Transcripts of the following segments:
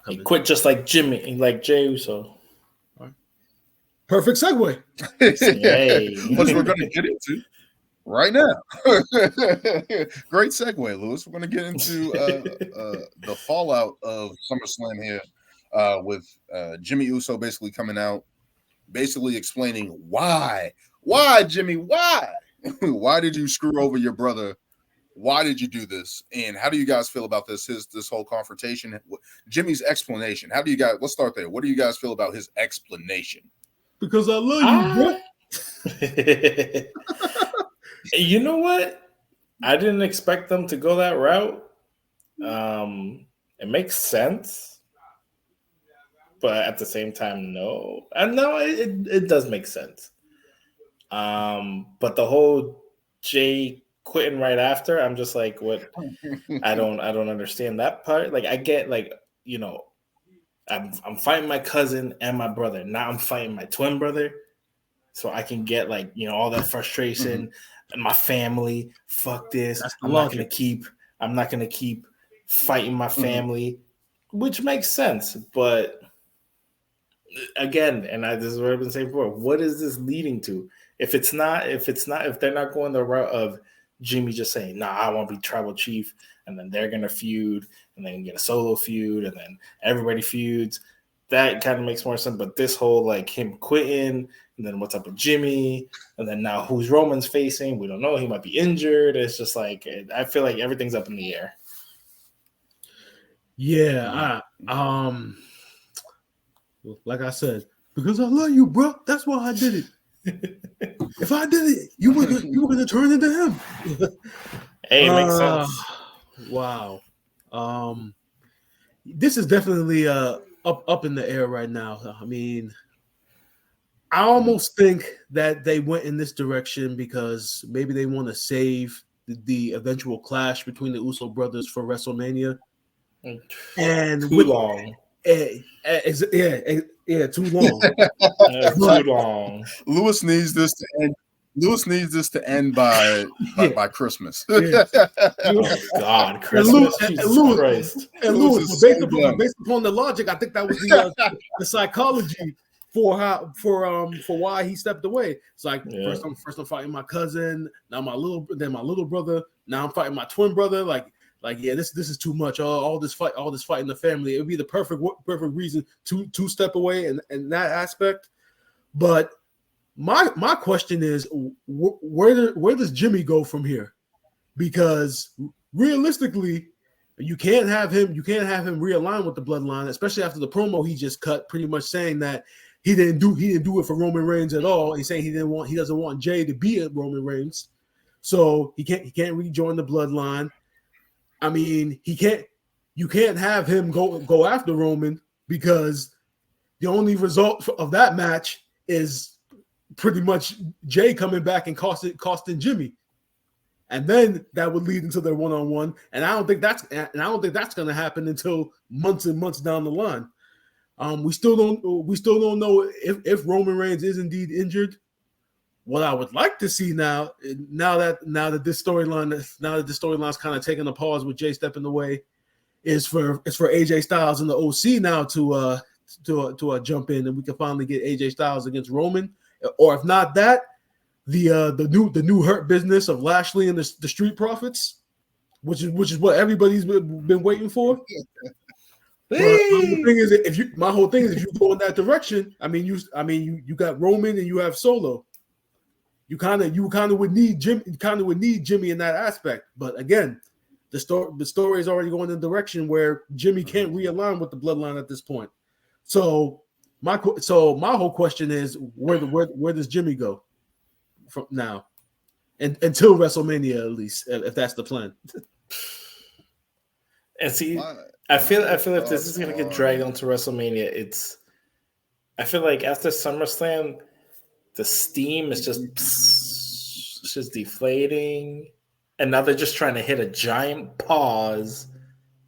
He quit just like Jimmy, like Jey Uso. Perfect segue. Hey. Which we're going to get into right now. Great segue, Lewis. We're going to get into the fallout of SummerSlam here with Jimmy Uso basically coming out, basically explaining why, Jimmy, why? Why did you screw over your brother? Why did you do this? And how do you guys feel about this whole confrontation? Jimmy's explanation. How do you guys? Let's start there. What do you guys feel about his explanation? Because I love you, bro. You know what? I didn't expect them to go that route. It makes sense, but at the same time, no. And no, it does make sense. But the whole Jey quitting right after, I'm just like, what? I don't understand that part. Like, I get, like, you know, I'm fighting my cousin and my brother. Now I'm fighting my twin brother, so I can get, like, you know, all that frustration. And my family, fuck this. I'm not gonna keep fighting my family, which makes sense. But again, and this is what I've been saying before. What is this leading to? If they're not going the route of Jimmy just saying, "Nah, I want to be tribal chief," and then they're gonna feud, and then get a solo feud, and then everybody feuds. That kind of makes more sense. But this whole, like, him quitting, and then what's up with Jimmy, and then now who's Roman's facing? We don't know. He might be injured. It's just like, I feel like everything's up in the air. Yeah, like I said, because I love you, bro. That's why I did it. If I did it, you were gonna turn into him. Hey, it makes sense. Wow. This is definitely up in the air right now. I mean, I almost think that they went in this direction because maybe they want to save the eventual clash between the Uso brothers for WrestleMania. And too long. Too long. Too long. Lewis needs this to end. Lewis needs this to end by Christmas. Yeah. Oh God, Christmas! Jesus Christ! And Lewis, based upon the logic, I think that was the psychology for why he stepped away. It's like first I'm fighting my cousin, now my little brother, now I'm fighting my twin brother. Like this is too much. All this fight in the family. It would be the perfect reason to step away in that aspect. But my question is, where does Jimmy go from here? Because realistically, you can't have him realign with the Bloodline, especially after the promo he just cut, pretty much saying that he didn't do it for Roman Reigns at all. He's saying he doesn't want Jey to be at Roman Reigns, so he can't rejoin the Bloodline. I mean, you can't have him go after Roman because the only result of that match is pretty much Jey coming back and costing Jimmy. And then that would lead into their one-on-one. And I don't think that's going to happen until months and months down the line. We still don't know if Roman Reigns is indeed injured. What I would like to see now that this storyline's kind of taking a pause with Jey stepping away, is for AJ Styles and the OC now to jump in, and we can finally get AJ Styles against Roman, or if not that, the new Hurt Business of Lashley and the Street Profits, which is what everybody's been waiting for. But my whole thing is if you go in that direction, you got Roman and you have Solo. You kind of would need Jimmy in that aspect. But again, the story is already going in the direction where Jimmy can't realign with the Bloodline at this point. So my whole question is, where does Jimmy go from now and until WrestleMania, at least, if that's the plan? And see, I feel if this is gonna get dragged onto WrestleMania, I feel like after SummerSlam, the steam is just deflating, and now they're just trying to hit a giant pause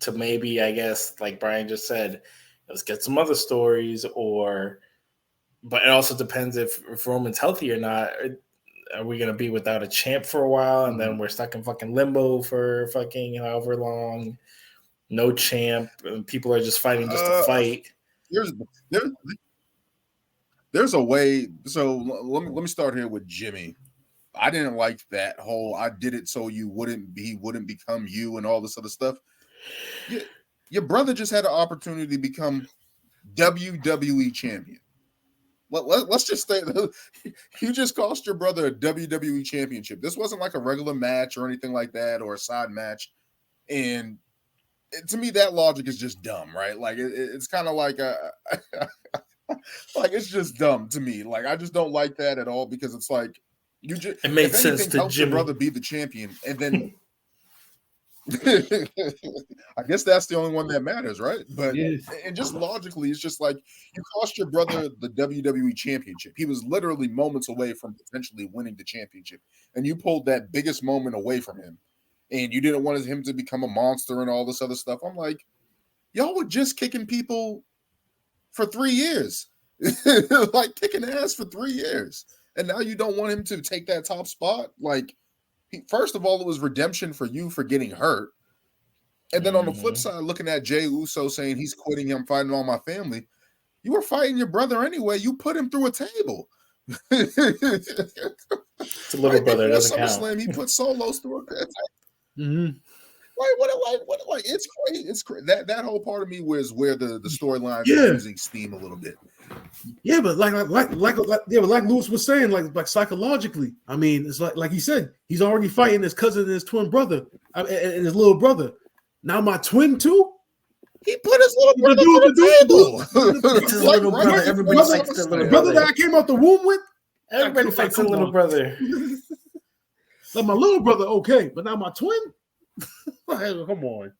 to maybe, I guess, like Brian just said, let's get some other stories, but it also depends if Roman's healthy or not. Are we going to be without a champ for a while, and then we're stuck in fucking limbo for fucking however long? no champ, and people are just fighting just to fight. There's a way. So let me start here with Jimmy. I didn't like that whole I did it so he wouldn't become you and all this other stuff. Your brother just had an opportunity to become WWE champion. Let's just say you just cost your brother a WWE championship. This wasn't like a regular match or anything like that or a side match. And to me, that logic is just dumb, right? Like it's kind of like like it's just dumb to me. Like I just don't like that at all because it's like you just it makes sense to help your brother be the champion, and then I guess that's the only one that matters, right? But and just logically, it's just like you cost your brother the WWE championship. He was literally moments away from potentially winning the championship, and you pulled that biggest moment away from him, and you didn't want him to become a monster and all this other stuff. I'm like, y'all were just kicking people for 3 years, like kicking ass for 3 years, and now you don't want him to take that top spot, like. First of all, it was redemption for you for getting hurt. And then on the flip side, looking at Jey Uso saying he's quitting, I'm fighting all my family. You were fighting your brother anyway. You put him through a table. It's a little brother. Doesn't SummerSlam, he put Solos through a table. Mm-hmm. Like it's crazy. It's crazy. That whole part of me was where the storyline is losing steam a little bit. Yeah, but like Lewis was saying, like psychologically, I mean, it's like he said, he's already fighting his cousin and his twin brother and his little brother. Now my twin too. He put his little brother through the table. It's his little brother. Everybody fights the little brother that I came out the womb with. Everybody fights a little brother. Like my little brother, okay, but now my twin. Come on.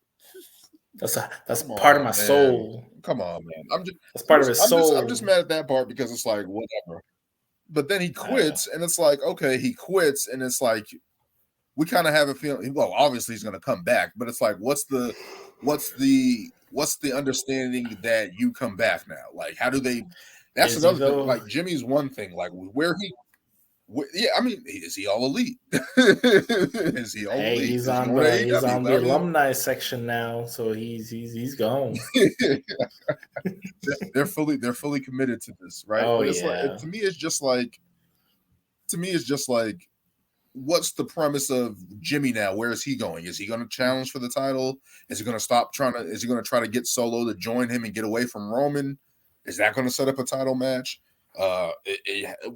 That's part of my soul. Come on, man. That's part of his soul. I'm just mad at that part because it's like whatever. But then he quits, and it's like okay, he quits, and it's like we kind of have a feeling. Well, obviously he's going to come back, but it's like what's the understanding that you come back now? Like how do they? That's another thing. Like Jimmy's one thing. Like I mean, is he all elite? Is he all elite? He's on the alumni section now, so he's gone. They're fully committed to this, right? Oh, it's like, to me, it's just like, what's the premise of Jimmy now? Where is he going? Is he going to challenge for the title? Is he going to Is he going to try to get Solo to join him and get away from Roman? Is that going to set up a title match?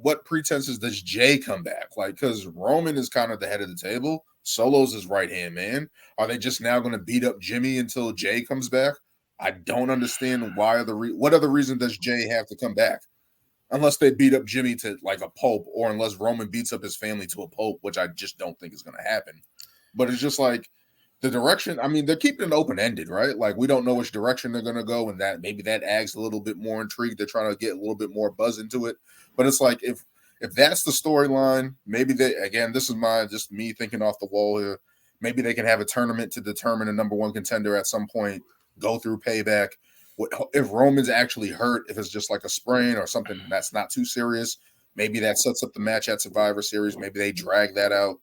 What pretenses does Jey come back? Like, because Roman is kind of the head of the table. Solo's his right hand man. Are they just now going to beat up Jimmy until Jey comes back? I don't understand why. What other reason does Jey have to come back? Unless they beat up Jimmy to like a pulp, or unless Roman beats up his family to a pulp, which I just don't think is going to happen. But it's just like the direction. I mean, they're keeping it open-ended, right? Like we don't know which direction they're going to go, and that maybe that adds a little bit more intrigue. They're trying to get a little bit more buzz into it. But it's like if that's the storyline, maybe this is just me thinking off the wall here. Maybe they can have a tournament to determine a number one contender at some point. Go through Payback. If Roman's actually hurt, if it's just like a sprain or something that's not too serious, maybe that sets up the match at Survivor Series. Maybe they drag that out.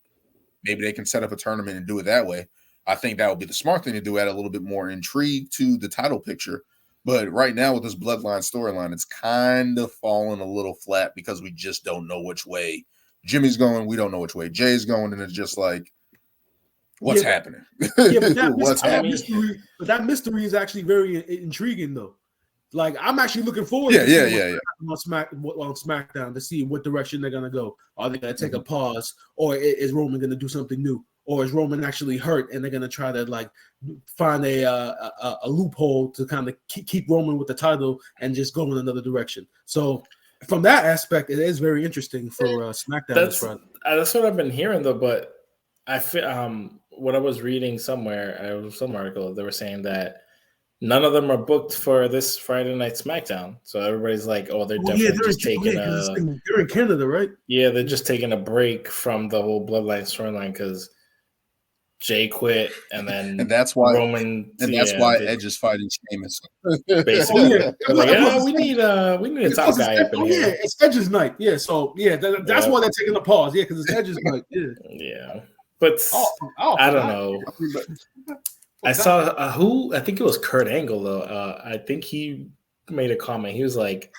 Maybe they can set up a tournament and do it that way. I think that would be the smart thing to do, add a little bit more intrigue to the title picture. But right now with this Bloodline storyline, it's kind of falling a little flat because we just don't know which way Jimmy's going. We don't know which way Jay's going. And it's just like, what's happening? Yeah, but that mystery is actually very intriguing, though. Like, I'm actually looking forward to on SmackDown to see what direction they're going to go. Are they going to take a pause, or is Roman going to do something new? Or is Roman actually hurt and they're going to try to like find a loophole to kind of keep Roman with the title and just go in another direction? So from that aspect, it is very interesting for SmackDown. That's what I've been hearing though. But I feel what I was reading somewhere, some article, they were saying that none of them are booked for this Friday night SmackDown. So everybody's like, oh, they're definitely just taking they're in Canada, right? Yeah, they're just taking a break from the whole Bloodline storyline because Jey quit, and that's why Roman, and that's why Edge is fighting Sheamus. Basically, we need a top guy up in here. Yeah, it's Edge's night. Yeah, so that's why they're taking a pause. Yeah, because it's Edge's night. Yeah, but I don't know. I saw who I think it was Kurt Angle though. I think he made a comment. He was like,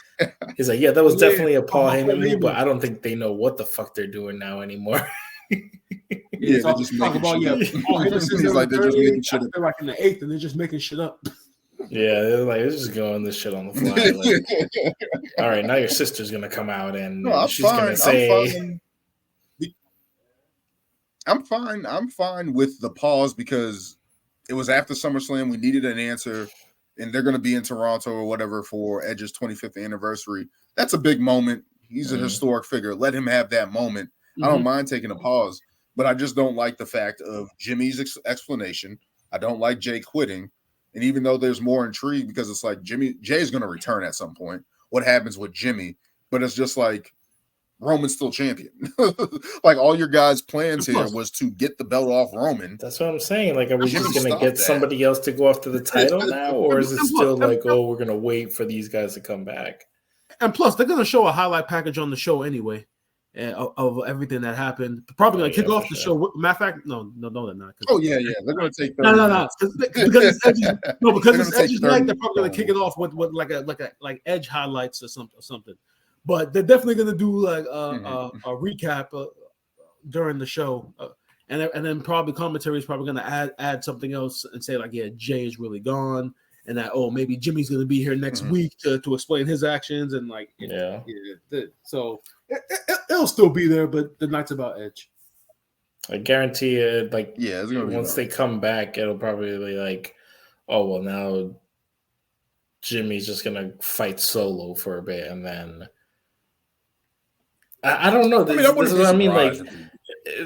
yeah, that was definitely a Paul Heyman move, but I don't think they know what the fuck they're doing now anymore. Yeah, they're just making shit up. Paul Heyman says He's like, they're just making shit up. They're like in the 8th, and they're just making shit up. Yeah, they're like, they're just going this shit on the fly. Like, all right, now your sister's gonna come out and she's gonna say, I'm fine with the pause because it was after SummerSlam. We needed an answer, and they're gonna be in Toronto or whatever for Edge's 25th anniversary. That's a big moment. He's a historic figure. Let him have that moment. I don't mind taking a pause, but I just don't like the fact of Jimmy's explanation. I don't like Jey quitting. And even though there's more intrigue because it's like Jay's going to return at some point. What happens with Jimmy? But it's just like Roman's still champion. Like all your guys' plans here was to get the belt off Roman. That's what I'm saying. Like, are we just going to get somebody else to go after the title now? Or is it still like, oh, we're going to wait for these guys to come back? And plus, they're going to show a highlight package on the show anyway. Of everything that happened, probably gonna kick off the show. Matter of fact, no, they're not. Oh yeah, they're gonna take 30 no, because it's Edge's night. They're probably gonna kick it off with like Edge highlights or something. But they're definitely gonna do like a recap during the show, and then probably commentary is probably gonna add something else and say like, yeah, Jay is really gone. And that maybe Jimmy's going to be here next week to explain his actions and like so it'll still be there, but the night's about Edge. I guarantee it. Like it's gonna be once they come back, it'll probably be like, oh well, now Jimmy's just gonna fight solo for a bit, and then I don't know. This is what I mean. Like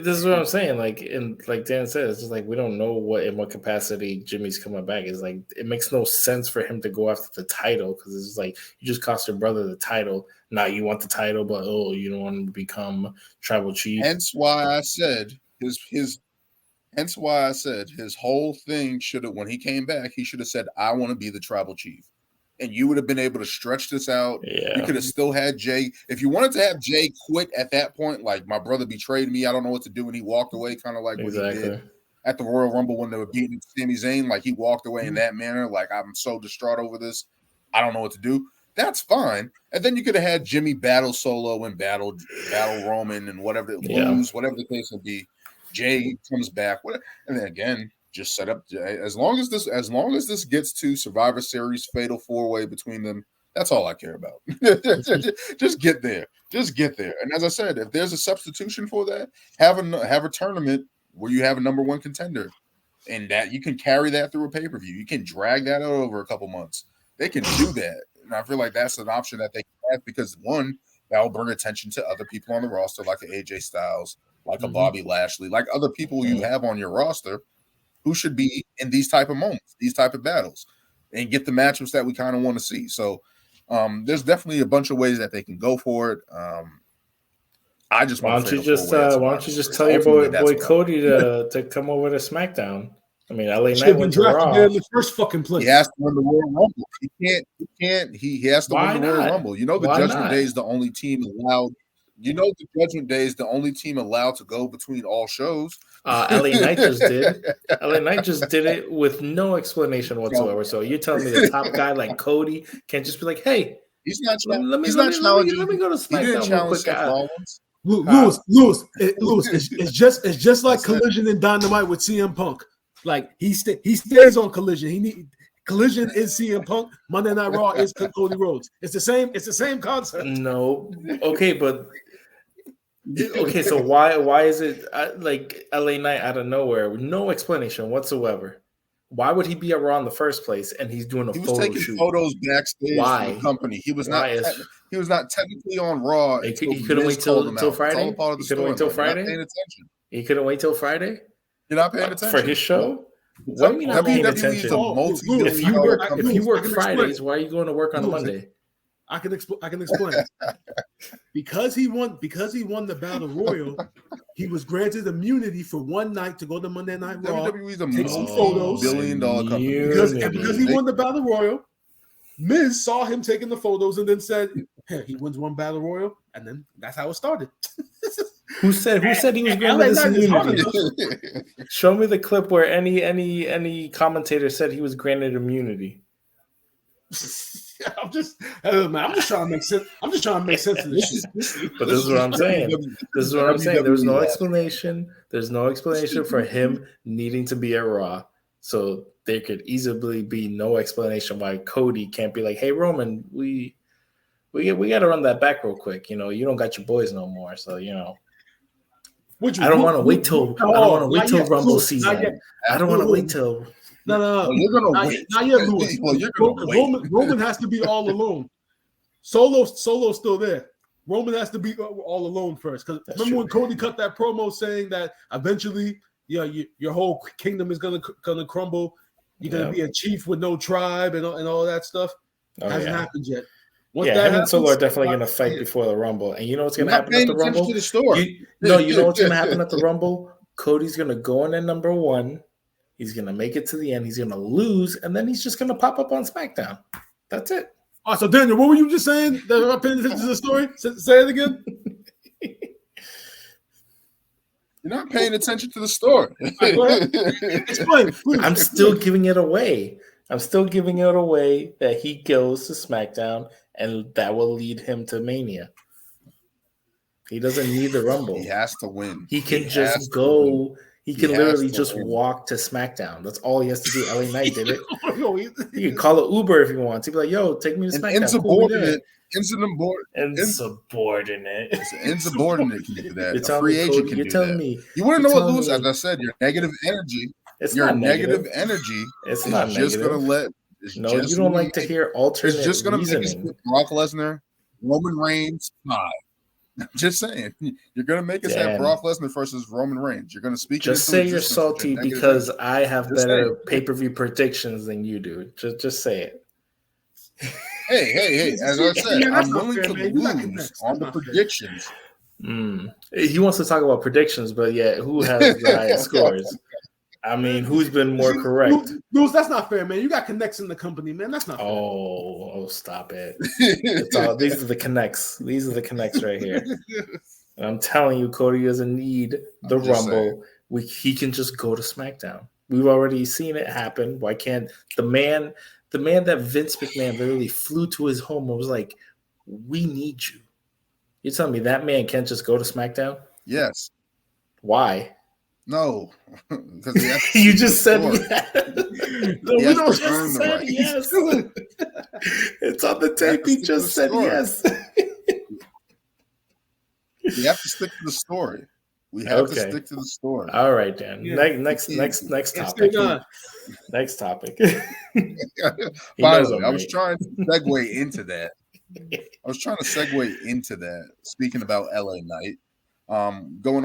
this is what I'm saying. Like like Dan said, it's just like we don't know in what capacity Jimmy's coming back. It's like it makes no sense for him to go after the title because it's like you just cost your brother the title. Now you want the title, but you don't want him to become tribal chief. Hence why I said his whole thing should have when he came back, he should have said, I want to be the tribal chief. And you would have been able to stretch this out. Yeah. You could have still had Jay. If you wanted to have Jay quit at that point, like my brother betrayed me, I don't know what to do, and he walked away, kind of like what he did at the Royal Rumble when they were beating Sami Zayn. Like he walked away in that manner. Like I'm so distraught over this, I don't know what to do. That's fine. And then you could have had Jimmy battle solo and battle Roman and whatever whatever the case would be. Jay comes back, and then again. Just set up as long as this gets to Survivor Series fatal 4-way between them. That's all I care about. Just get there. And as I said, if there's a substitution for that, have a tournament where you have a number one contender, and that you can carry that through a pay-per-view. You can drag that out over a couple months. They can do that, and I feel like that's an option that they can have because one, that will bring attention to other people on the roster, like an AJ Styles, like a Bobby Lashley, like other people you have on your roster. Who should be in these type of moments, these type of battles, and get the matchups that we kind of want to see. So there's definitely a bunch of ways that they can go for it. I just why don't you just tell your boy Cody to come over to SmackDown? I mean, LA Knight went to Raw. In the first fucking place. He has to win the Royal Rumble. He has to win the Royal Rumble. You know the Judgment Day is the only team allowed. You know the Judgment Day is the only team allowed to go between all shows. LA Knight just did. LA Knight just did it with no explanation whatsoever. So you're telling me the top guy like Cody can't just be like, "Hey, let me go to SmackDown real quick." Lewis, it's just like Collision and Dynamite with CM Punk. Like he stays on Collision. Collision is CM Punk. Monday Night Raw is Cody Rhodes. It's the same concept. No, okay, but. Okay, so why is it like LA Knight out of nowhere? No explanation whatsoever. Why would he be at Raw in the first place? And he's doing a photo shoot. He was taking photos backstage for the company. He was not technically on Raw. He couldn't wait till Friday. He couldn't wait till Friday. He couldn't wait till Friday. You're not paying attention for his show. What do you mean not paying attention? If you work Fridays, why are you going to work on Monday? I can explain. Because he won the Battle Royal, he was granted immunity for one night to go to Monday Night Raw, take some photos. $1 billion company. Because he won the Battle Royal, Miz saw him taking the photos and then said, "Hey, he wins one Battle Royal," and then that's how it started. Who said he was granted this immunity? Show me the clip where any commentator said he was granted immunity. I'm just trying to make sense. I'm just trying to make sense of this. But this is what I'm saying. This is what I'm saying. There's no explanation. There's no explanation for him needing to be at Raw. So there could easily be no explanation why Cody can't be like, "Hey Roman, we got to run that back real quick. You know, you don't got your boys no more, so you know." I don't want to wait till Rumble season. I don't want to wait till. No. You're gonna wait. Not yet, Lewis. Well, you're gonna wait. Roman has to be all alone. Solo's still there. Roman has to be all alone first. Because remember when Cody cut that promo saying that eventually, your whole kingdom is gonna crumble. You're gonna be a chief with no tribe and all that stuff. Hasn't happened yet. Once that him and Solo are definitely going to fight before the Rumble. And you know what's going to happen at the Rumble? To the story. You know what's going to happen at the Rumble? Cody's going to go in at number 1. He's going to make it to the end. He's going to lose. And then he's just going to pop up on SmackDown. That's it. Oh, so Daniel, what were you just saying? That I'm not paying attention to the story? Say it again. You're not paying attention to the story. Explain, please. I'm still giving it away. That he goes to SmackDown, and that will lead him to Mania. He doesn't need the Rumble. He has to win. He can just go. He can literally just walk to SmackDown. That's all he has to do. LA Knight did it. You can call it Uber if you want. He'd be like, "Yo, take me to SmackDown." Insubordinate can do that. A free agent can do that. You want to know what, Lewis? As I said, your negative energy. Your negative energy. It's not just negative. Gonna let. No, you don't like to hear alternate. It's just going to reasoning. make Brock Lesnar, Roman Reigns, 5. Just saying, you're going to make us have Brock Lesnar versus Roman Reigns. You're going to speak. Just say you're salty because I have better pay-per-view predictions than you do. Just say it. Hey! As I said, I'm willing to lose on the predictions. He wants to talk about predictions, but who has the highest scores? I mean, who's been more correct? Lewis, that's not fair, man. You got connects in the company, man. That's not fair. Oh, stop it. These are the connects. These are the connects right here. And I'm telling you, Cody doesn't need the Rumble. He can just go to SmackDown. We've already seen it happen. Why can't the man that Vince McMahon literally flew to his home and was like, "We need you." You're telling me that man can't just go to SmackDown? Yes. Why? No, because you just said yes. No, we don't just said yes. It's on the tape. He just said yes. We have to stick to the story. We have to stick to the story. All right, Dan. Next topic. Next topic. By the way, I was trying to segue into that. Speaking about LA Knight, going on.